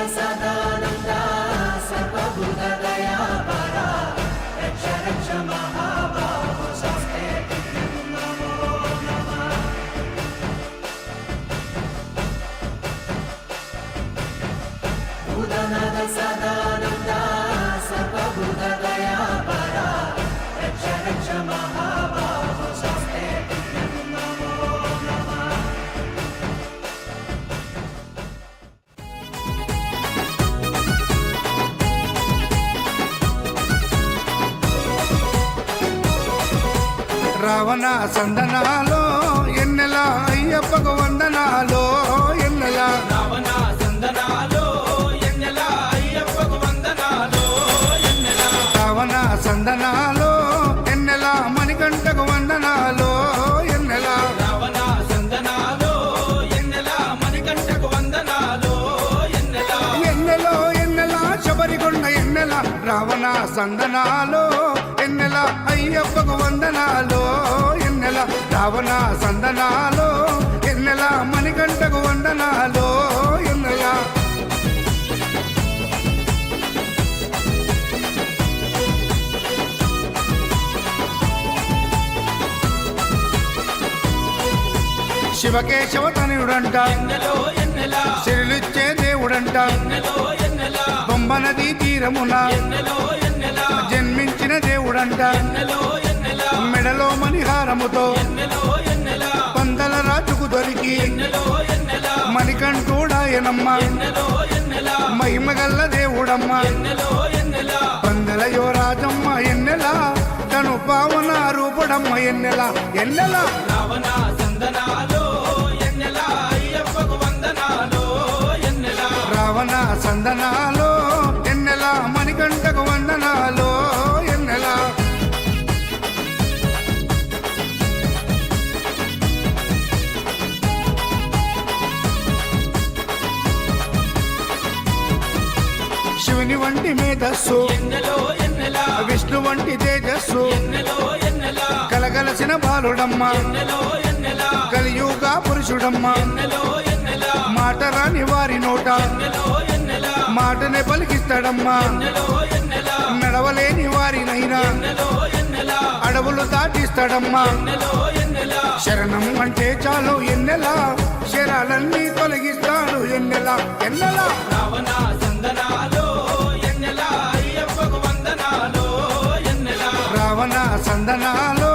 సదానంద సర్వభూత దయాపరా రక్ష రక్ష మహాబాహో స్వస్తే నమో నమః. భూతనాథ సదానంద సర్వభూత దయాపరా రక్ష రక్ష మహాబాహో స్వస్తే నమో నమః. రావణ సందనాలో ఎన్నెల అయ్యప్పకు వందనాలో ఎన్నెల రావణ సందనాలో ఎన్నెల అయ్యప్పకు వందనాలో ఎన్నెల రావణ సందనాలో ఎన్నెల మణికంఠకు వందనాలో ఎన్నెల రావణ సందనాలో ఎన్నెల మణికంఠకు వందనాలో ఎన్నెల ఎన్నెలో ఎన్నెల శబరికొండ ఎన్నెల రావణ సందనాలో ఎన్నెల అయ్యప్పకు వందనాలో ఎన్నెల రావణ సందనాలో ఎన్నెల మణికంఠకు వందనాలో ఎన్నెల శివకేశవ తనయుడంట ఎన్నెలో ఎన్నెల శిరులిచ్చే దేవుడంట ఎన్నెలో ఎన్నెల బొమ్మ నదీ తీరమున ఎన్నెలో ఎన్నెల జన్మించిన దేవుడంట ఎన్నెలో ఎన్నెల మెడలో మణిహారముతో ఎన్నెలో ఎన్నెల పందల రాజుకు దొరికి ఎన్నెలో ఎన్నెల మణికంఠుడాయనమ్మ ఎన్నెలో ఎన్నెల మహిమగల్ల దేవుడమ్మ ఎన్నెలో ఎన్నెల పందల యువరాజమ్మ ఎన్నెల తను పావన రూపుడమ్మ ఎన్నెల ఎన్నెల రావణ సందనాలో ఎన్నెల అయ్యప్పకు వందనాలో ఎన్నెల రావణ సందనాలో ఎన్నెల మణికంఠకు వందనాలో ఎన్నెల శివుని వంటి మేధస్సు ఎన్నెలో ఎన్నెల విష్ణు వంటి తేజస్సు ఎన్నెలో ఎన్నెల కలగలసిన బాలుడమ్మ ఎన్నెలో ఎన్నెల కలియుగ పురుషుడమ్మ ఎన్నెలో ఎన్నెల మాట రాని వారి నోట ఎన్నెలో ఎన్నెల మాటనే పలికిస్తాడమ్మా ఎన్నెలో ఎన్నెల నడవలేని వారినైనా ఎన్నెలో ఎన్నెల అడవులు దాటిస్తాడమ్మా ఎన్నెలో ఎన్నెల శరణం అంటే చాలు ఎన్నెల శరాలన్నీ తొలగిస్తాడు ఎన్నెల ఎన్నెల రావణ సందనాలో ఎన్నెల అయ్యప్పకు వందనాలో ఎన్నెల రావణ సందనాలో